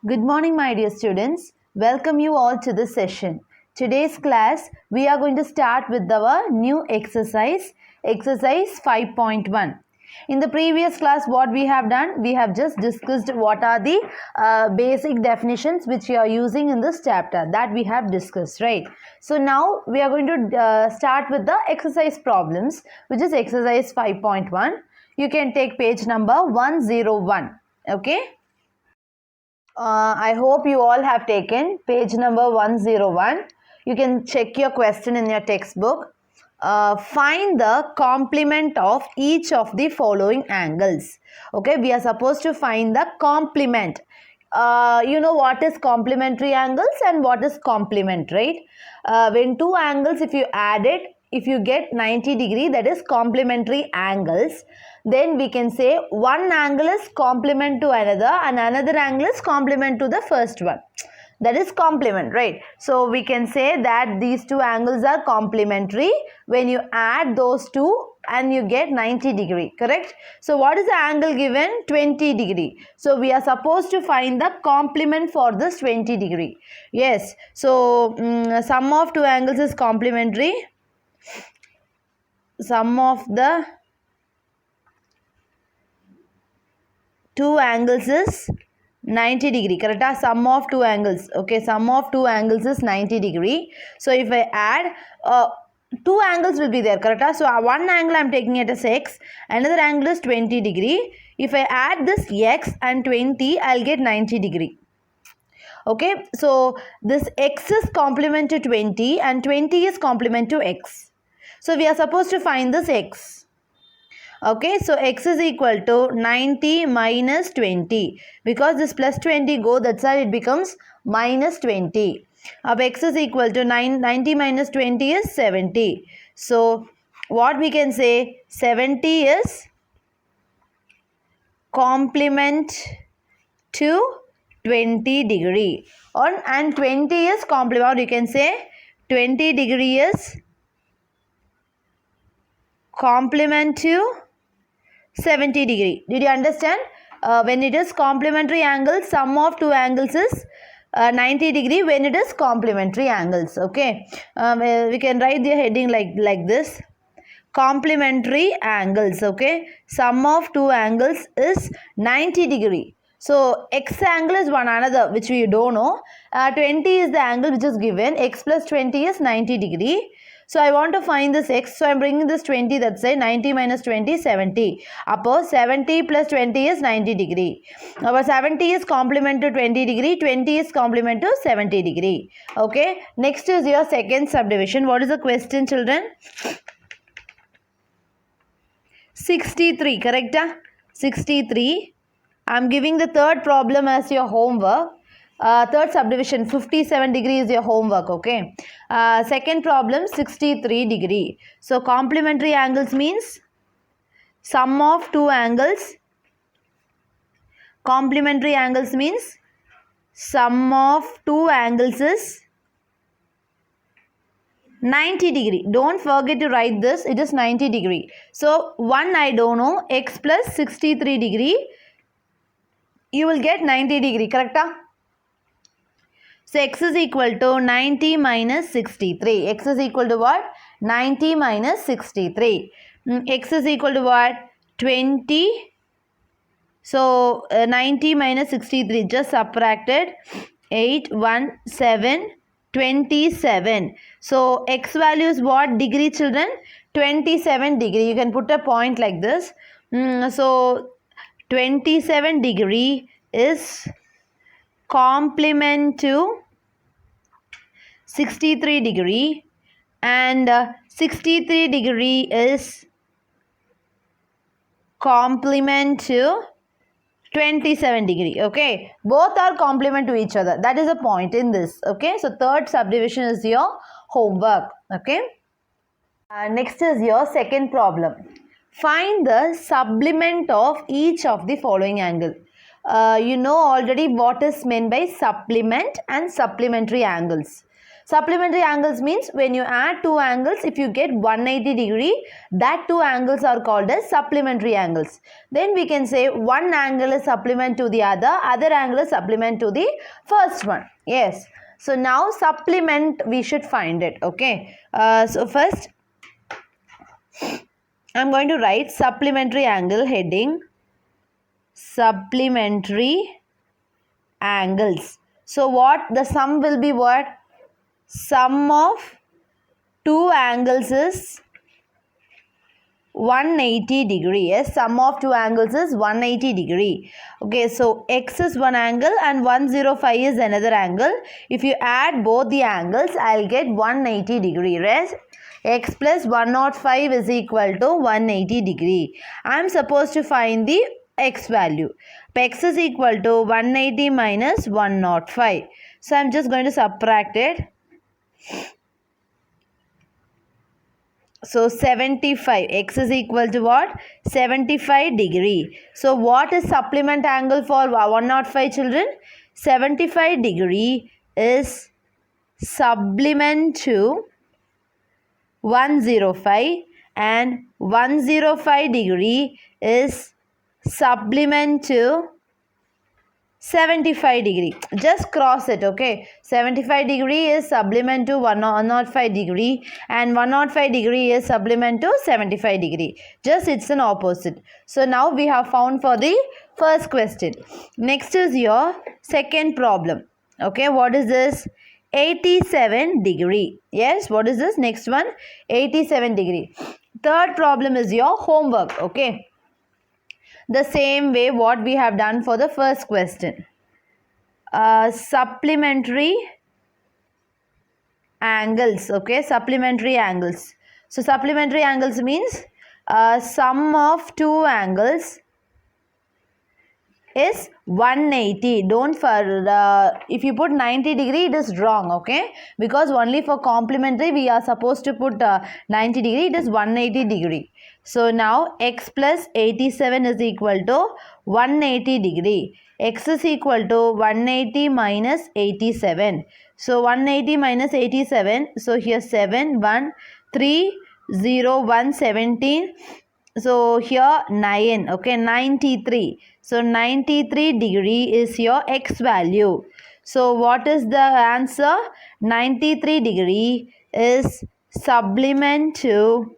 Good morning, my dear students. Welcome you all to this session. Today's class, we are going to start with our new exercise 5.1. In the previous class, what we have done, we have just discussed what are the basic definitions which we are using in this chapter that we have discussed, right? So now we are going to start with the exercise problems, which is exercise 5.1. You can take page number 101, okay? I hope you all have taken page number 101. You can check your question in your textbook. Find the complement of each of the following angles. Okay, we are supposed to find the complement. You know what is complementary angles and what is complement, right? When two angles, if you add it, if you get 90 degree, that is complementary angles. Then we can say one angle is complement to another and another angle is complement to the first one. That is complement, right? So we can say that these two angles are complementary when you add those two and you get 90 degree, correct? So what is the angle given? 20 degree. So we are supposed to find the complement for this 20 degree. Yes. So sum of two angles is complementary. Sum of the two angles is 90 degree, correct? Sum of two angles, okay, sum of two angles is 90 degree. So if I add two angles will be there, correct? So one angle I am taking it as x, another angle is 20 degree. If I add this x and 20, I'll get 90 degree. Okay, so this x is complement to 20 and 20 is complement to x. So we are supposed to find this x. Okay, so x is equal to 90 minus 20. Because this plus 20 go, that's why it becomes minus 20. Now x is equal to 90 minus 20 is 70. So what we can say, 70 is complement to 20 degree. And 20 is complement, you can say 20 degree is complement to 70 degree. Did you understand? When it is complementary angles, sum of two angles is 90 degree when it is complementary angles. Okay, we can write the heading like this: complementary angles. Okay, sum of two angles is 90 degree. So x angle is one another which we don't know. 20 is the angle which is given. X plus 20 is 90 degree. So I want to find this x. So I am bringing this 20, that's say 90 minus 20 70. Upper 70 plus 20 is 90 degree. Our 70 is complement to 20 degree. 20 is complement to 70 degree. Okay. Next is your second subdivision. What is the question, children? 63, correct? 63. I am giving the third problem as your homework. Third subdivision 57 degree is your homework, okay? Second problem 63 degree. So complementary angles means sum of two angles. Complementary angles means sum of two angles is 90 degree. Don't forget to write this. It is 90 degree. So one I don't know, x plus 63 degree. You will get 90 degree, correct? So x is equal to 90 minus 63. X is equal to what? 90 minus 63. X is equal to what? 20. So 90 minus 63. Just subtracted. 8, 1, 7, 27. So x value is what degree, children? 27 degree. You can put a point like this. So 27 degree is complement to 63 degree and 63 degree is complement to 27 degree. Okay, both are complement to each other. That is a point in this. Okay, so third subdivision is your homework. Okay, next is your second problem. Find the supplement of each of the following angle. You know already what is meant by supplement and supplementary angles. Supplementary angles means when you add two angles, if you get 180 degree, that two angles are called as supplementary angles. Then we can say one angle is supplement to the other angle is supplement to the first one. Yes. So now supplement, we should find it. Okay. So first, I'm going to write supplementary angle heading. Supplementary angles. So what the sum will be what? Sum of two angles is 180 degree. Yes, sum of two angles is 180 degree. Okay, so x is one angle and 105 is another angle. If you add both the angles, I'll get 180 degree. Right? X plus 105 is equal to 180 degree. I'm supposed to find the x value. X is equal to 180 minus 105. So I'm just going to subtract it. So 75, x is equal to what? 75 degree. So what is supplement angle for 105 children? 75 degree is supplement to 105 and 105 degree is supplement to 75 degree. Just cross it, okay? 75 degree is supplement to 105 degree and 105 degree is supplement to 75 degree. Just it's an opposite. So now we have found for the first question. Next is your second problem. Okay, what is this? 87 degree. Yes, what is this? Next one, 87 degree. Third problem is your homework, okay? The same way what we have done for the first question. Supplementary angles, okay? Supplementary angles. So supplementary angles means sum of two angles is 180. Don't if you put 90 degree, it is wrong, okay? Because only for complementary we are supposed to put 90 degree. It is 180 degree. So now x plus 87 is equal to 180 degree. X is equal to 180 minus 87. So 180 minus 87. So here 7, 1, 3, 0, 1, 17. So here 9, okay, 93. So 93 degree is your x value. So what is the answer? 93 degree is supplement to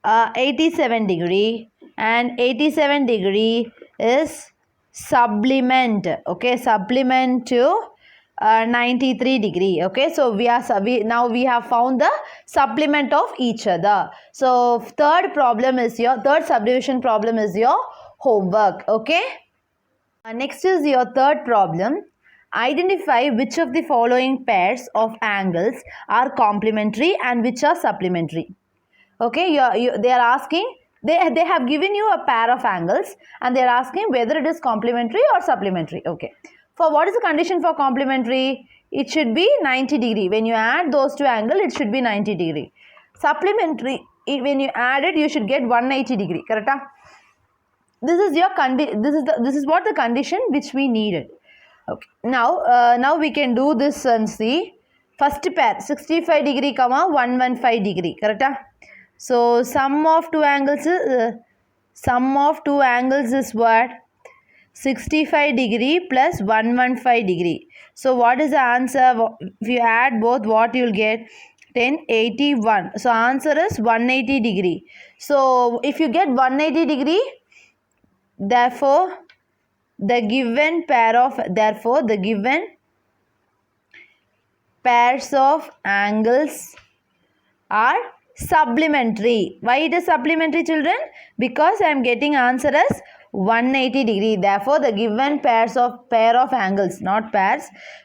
87 degree and 87 degree is supplement, okay, supplement to 93 degree. Okay, so now we have found the supplement of each other. So third subdivision problem is your homework. Okay, next is your third problem. Identify which of the following pairs of angles are complementary and which are supplementary. Okay, they are asking, they have given you a pair of angles and they are asking whether it is complementary or supplementary. Okay, for what is the condition for complementary? It should be 90 degree. When you add those two angles, it should be 90 degree. Supplementary, when you add it, you should get 180 degree. Correct? This is your this is what the condition which we needed. Okay, now we can do this and see. First pair 65 degree, 115 degree. Correct? So sum of two angles is what? 65 degree plus 115 degree. So what is the answer? If you add both, what you will get? 1081. So answer is 180 degree. So if you get 180 degree, therefore the given pairs of angles are supplementary. Why it is supplementary, children? Because I am getting answer as 180 degree. Therefore, the given pair of angles, not pairs,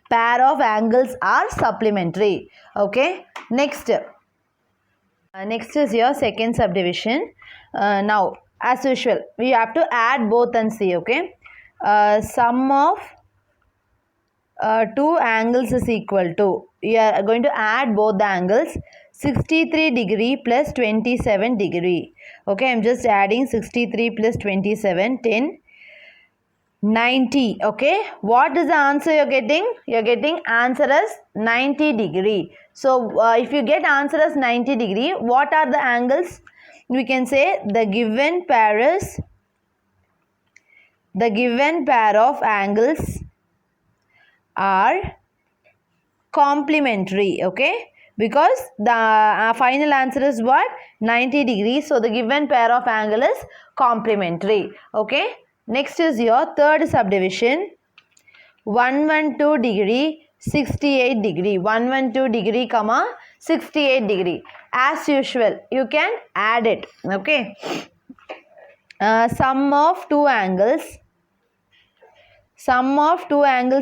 pair of angles are supplementary. Okay. Next is your second subdivision. Now, as usual, we have to add both and see. Okay. Sum of two angles is equal to, we are going to add both the angles. 63 degree plus 27 degree. Okay, I'm just adding 63 plus 27, 10. 90. Okay, what is the answer you're getting? You're getting answer as 90 degree. So if you get answer as 90 degree, what are the angles? We can say the given pair of angles are complementary. Okay, because the final answer is what? 90 degrees. So the given pair of angle is complementary. Okay, next is your third subdivision. 112 degree, 68 degree. 112 degree comma 68 degree. As usual, you can add it. Okay, sum of two angles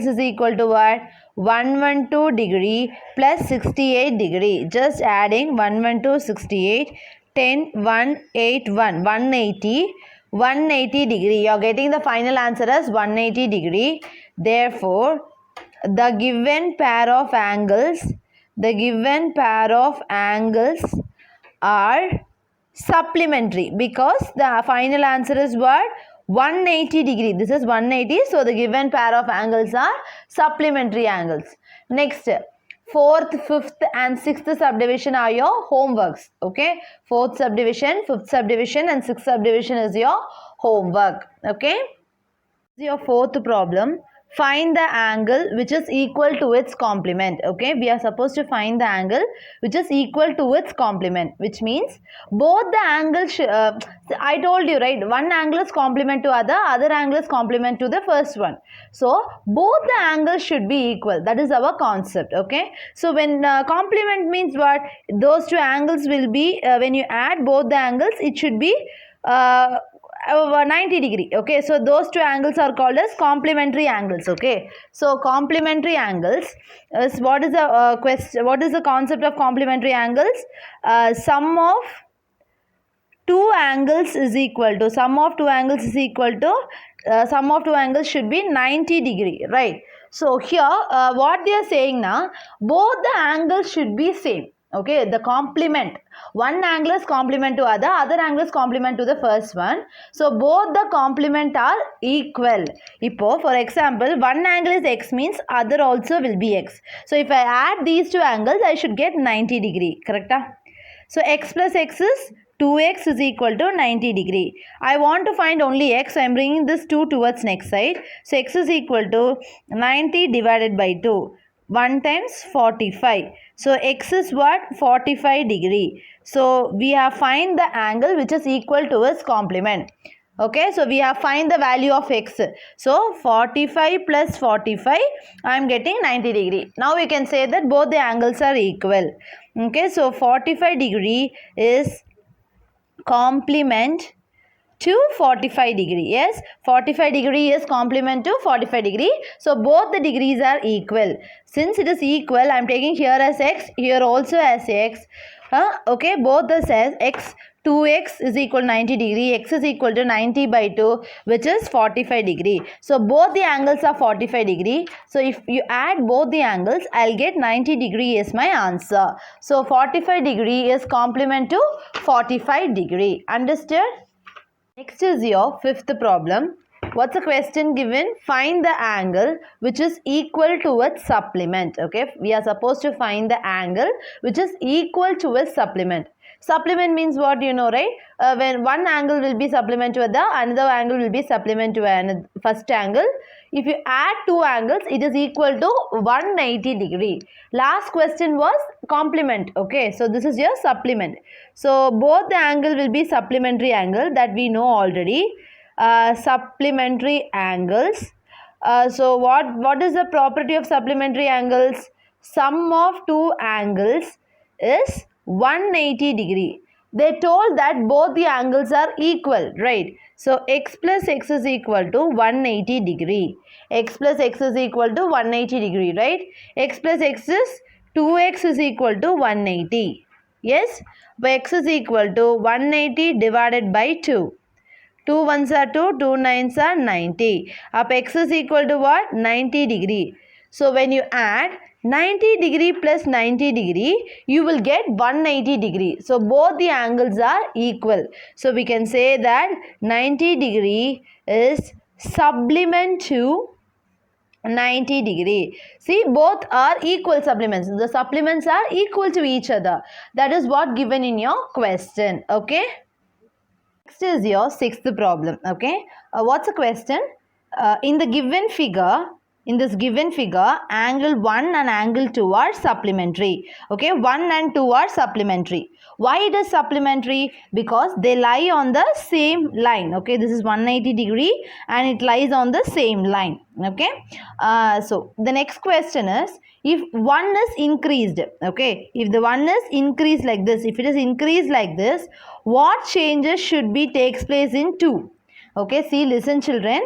is equal to what? 112 degree plus 68 degree. Just adding 112, 68, 10, 181, 180 degree. You are getting the final answer as 180 degree. Therefore, the given pair of angles are supplementary, because the final answer is what? 180 degree. This is 180. So the given pair of angles are supplementary angles. Next, fourth, fifth and sixth subdivision are your homeworks. Okay, fourth subdivision, fifth subdivision and sixth subdivision is your homework. Okay, your fourth problem. Find the angle which is equal to its complement. Okay, we are supposed to find the angle which is equal to its complement, which means both the angles I told you, right, one angle is complement to other angle is complement to the first one. So both the angles should be equal. That is our concept. Okay, so when complement means what? Those two angles will be when you add both the angles, it should be 90 degree. Okay, so those two angles are called as complementary angles. Okay, so complementary angles is what is the question? What is the concept of complementary angles? Sum of two angles is equal to sum of two angles should be 90 degree, right? So here what they are saying now, both the angles should be same. Okay, the complement, one angle is complement to other angle is complement to the first one. So both the complement are equal. Ipo, for example, one angle is x means other also will be x. So if I add these two angles, I should get 90 degree. Correct? So x plus x is 2x is equal to 90 degree. I want to find only x. I am bringing this 2 towards next side. So x is equal to 90 divided by 2. 1 times 45. So x is what? 45 degree. So we have find the angle which is equal to its complement. Okay, so we have find the value of x. So 45 plus 45, I am getting 90 degree. Now we can say that both the angles are equal. Okay, so 45 degree is complement to 45 degree. Yes, 45 degree is complement to 45 degree. So both the degrees are equal. Since it is equal, I am taking here as x, here also as x. Okay, both the says x, 2x is equal to 90 degree, x is equal to 90 by 2, which is 45 degree. So both the angles are 45 degree. So if you add both the angles, I'll get 90 degree is my answer. So 45 degree is complement to 45 degree. Understood? Next is your fifth problem. What's the question given? Find the angle which is equal to its supplement. Okay, we are supposed to find the angle which is equal to its supplement. Supplement means what, you know, right? When one angle will be supplement to another angle will be supplement to another first angle. If you add two angles, it is equal to 180 degree. Last question was complement. Okay, so this is your supplement. So both the angle will be supplementary angle, that we know already. Supplementary angles. So what is the property of supplementary angles? Sum of two angles is 180 degree. They told that both the angles are equal, right? So x plus x is equal to 180 degree. X plus x is equal to 180 degree, right? X plus x is 2x is equal to 180. Yes, but x is equal to 180 divided by 2. 2 ones are 2, 2 nines are 90. Up x is equal to what? 90 degree. So when you add 90 degree plus 90 degree, you will get 180 degree. So both the angles are equal. So we can say that 90 degree is supplement to 90 degree. See, both are equal supplements. The supplements are equal to each other. That is what given in your question. Okay. Next is your sixth problem. Okay. What's the question? In this given figure, angle 1 and angle 2 are supplementary. Okay. 1 and 2 are supplementary. Why it is supplementary? Because they lie on the same line. Okay. This is 180 degree and it lies on the same line. Okay. So the next question is, if 1 is increased, okay, if the 1 is increased like this, if it is increased like this, what changes should be takes place in 2? Okay, see, listen children.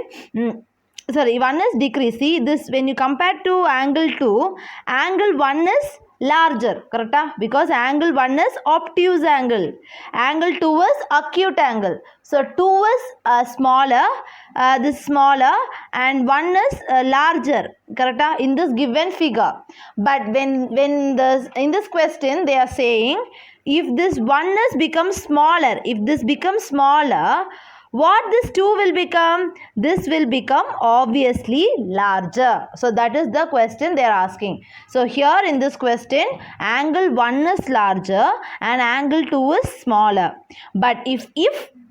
Sorry, 1 is decreased. See this, when you compare to angle 2, angle 1 is larger, correct? Because angle 1 is obtuse angle, angle 2 is acute angle. So 2 is smaller, this smaller, and 1 is larger, correct? In this given figure. But in this question they are saying, if this 1 is becomes smaller, if this becomes smaller, what this 2 will become? This will become obviously larger. So that is the question they are asking. So here in this question, angle 1 is larger and angle 2 is smaller. But if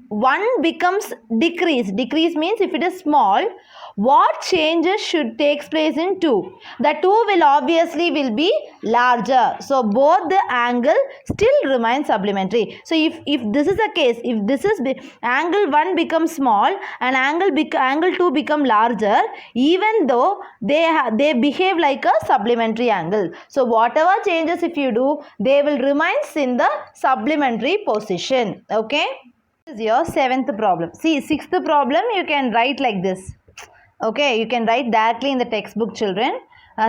1 becomes decreased means if it is small, what changes should take place in 2? The 2 will obviously will be larger. So both the angle still remain supplementary. So if this is the case, if this is angle 1 becomes small and angle 2 become larger, even though they behave like a supplementary angle. So whatever changes if you do, they will remain in the supplementary position. Okay. This is your seventh problem. See, sixth problem you can write like this. Okay, you can write directly in the textbook, children.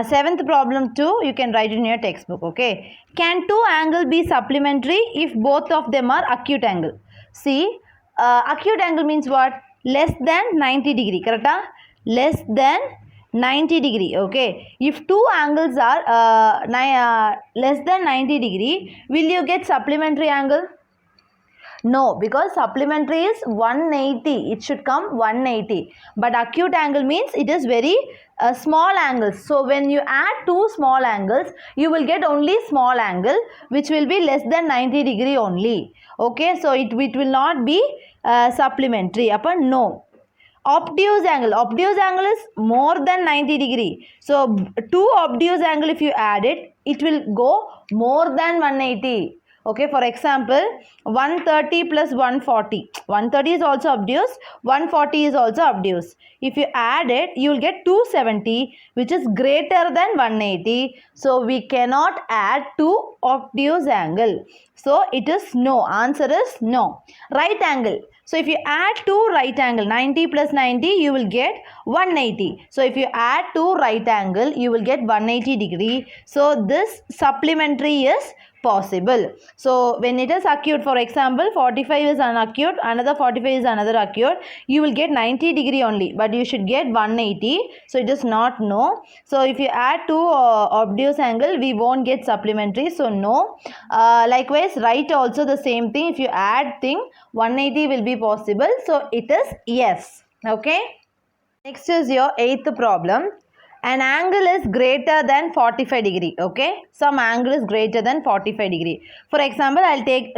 Seventh problem too, you can write in your textbook. Okay. Can two angles be supplementary if both of them are acute angle? See, acute angle means what? Less than 90 degree, correct? Less than 90 degree. Okay. If two angles are less than 90 degree, will you get supplementary angle? No, because supplementary is 180. It should come 180. But acute angle means it is very small angles. So when you add two small angles, you will get only small angle which will be less than 90 degree only. Okay, so it will not be supplementary. Upon no. Obtuse angle is more than 90 degree. So two obtuse angle if you add it, it will go more than 180. Okay, for example, 130 plus 140. 130 is also obtuse, 140 is also obtuse. If you add it, you will get 270, which is greater than 180. So we cannot add two obtuse angle. So it is no. Answer is no. Right angle. So if you add two right angle, 90 plus 90, you will get 180. So if you add two right angle, you will get 180 degree. So this supplementary is possible. So when it is acute, for example, 45 is unacute, another 45 is another acute, you will get 90 degree only, but you should get 180. So it is not no. So if you add two obtuse angle, we won't get supplementary. So no. Likewise, right also the same thing. If you add thing, 180 will be possible. So it is yes. Okay. Next is your eighth problem. An angle is greater than 45 degree. Okay, some angle is greater than 45 degree. For example, I'll take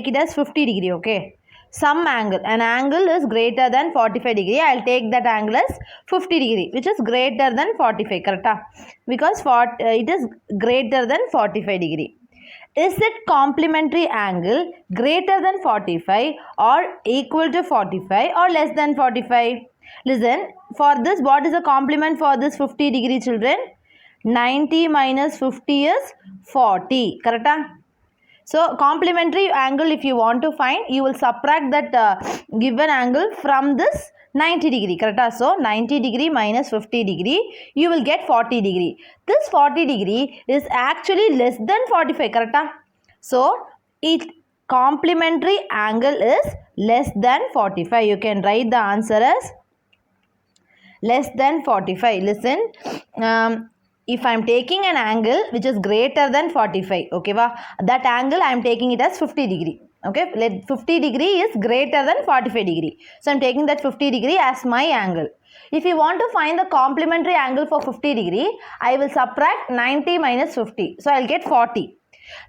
it as 50 degree. Okay, some angle, an angle is greater than 45 degree. I'll take that angle as 50 degree, which is greater than 45. Correct? Because it is greater than 45 degree. Is it complementary angle greater than 45 or equal to 45 or less than 45? Listen, for this, what is the complement for this 50 degree, children? 90 minus 50 is 40. Correct? So, complementary angle, if you want to find, you will subtract that given angle from this 90 degree. Correct? So, 90 degree minus 50 degree, you will get 40 degree. This 40 degree is actually less than 45. Correct? So, complementary angle is less than 45. You can write the answer as less than 45. Listen, if I am taking an angle which is greater than 45, okay, that angle I am taking it as 50 degree. Okay, let 50 degree is greater than 45 degree. So I am taking that 50 degree as my angle. If you want to find the complementary angle for 50 degree, I will subtract 90 minus 50. So I'll get 40.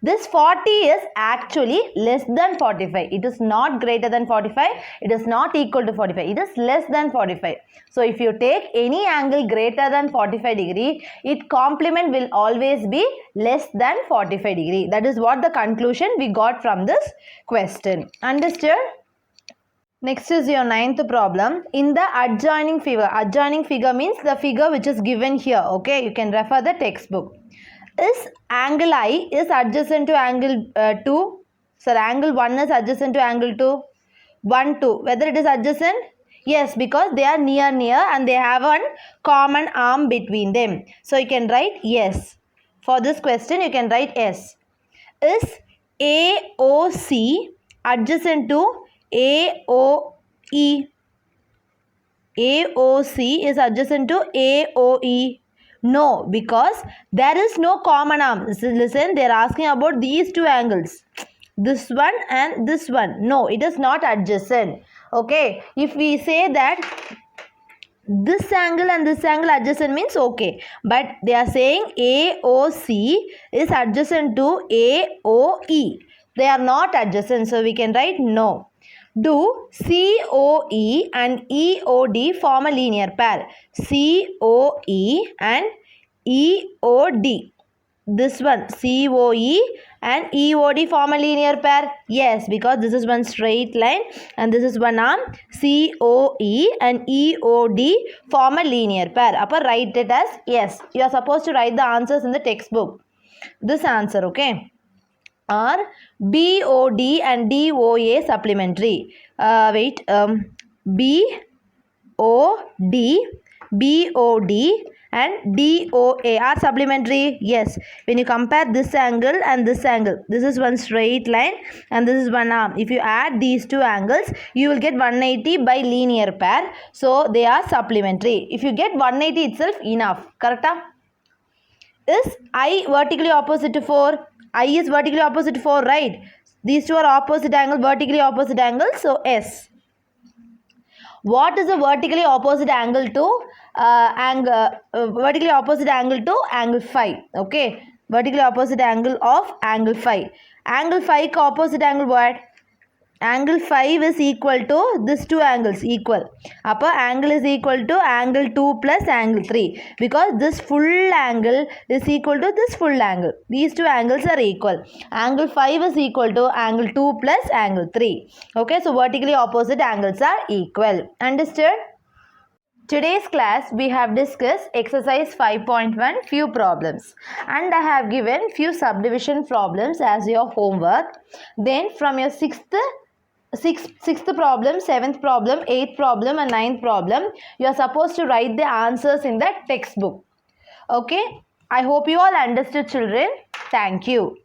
This 40 is actually less than 45. It is not greater than 45. It is not equal to 45. It is less than 45. So if you take any angle greater than 45 degree, its complement will always be less than 45 degree. That is what the conclusion we got from this question. Understood? Next is your ninth problem. In the adjoining figure means the figure which is given here. Okay, you can refer the textbook. Is angle I is adjacent to angle 2? Sir, angle 1 is adjacent to angle 2. 1, 2. Whether it is adjacent? Yes, because they are near and they have one common arm between them. So you can write yes. For this question, you can write yes. Is AOC adjacent to AOE? AOC is adjacent to AOE. No, because there is no common arm. Listen, they are asking about these two angles. This one and this one. No, it is not adjacent. Okay, if we say that this angle and this angle adjacent means okay. But they are saying AOC is adjacent to AOE. They are not adjacent. So we can write no. Do COE and EOD form a linear pair? COE and EOD. This one COE and EOD form a linear pair? Yes, because this is one straight line and this is one arm. COE and EOD form a linear pair. Upper write it as yes. You are supposed to write the answers in the textbook. This answer, okay? Or BOD and DOA supplementary. BOD, BOD and DOA are supplementary. Yes, when you compare this angle and this angle, this is one straight line and this is one arm. If you add these two angles, you will get 180 by linear pair. So they are supplementary. If you get 180 itself, enough. Correct? Is I vertically opposite to 4? I is vertically opposite to 4, right? These two are opposite angle, vertically opposite angle. So S. What is the vertically opposite angle to vertically opposite angle to angle phi? Okay, vertically opposite angle of angle phi. Angle phi ka opposite angle what? Angle 5 is equal to these two angles equal. Upper angle is equal to angle 2 plus angle 3. Because this full angle is equal to this full angle. These two angles are equal. Angle 5 is equal to angle 2 plus angle 3. Okay, so vertically opposite angles are equal. Understood? Today's class we have discussed exercise 5.1 few problems and I have given few subdivision problems as your homework. Then from your sixth problem, 7th problem, 8th problem and 9th problem, you are supposed to write the answers in the textbook. Okay, I hope you all understood, children. Thank you.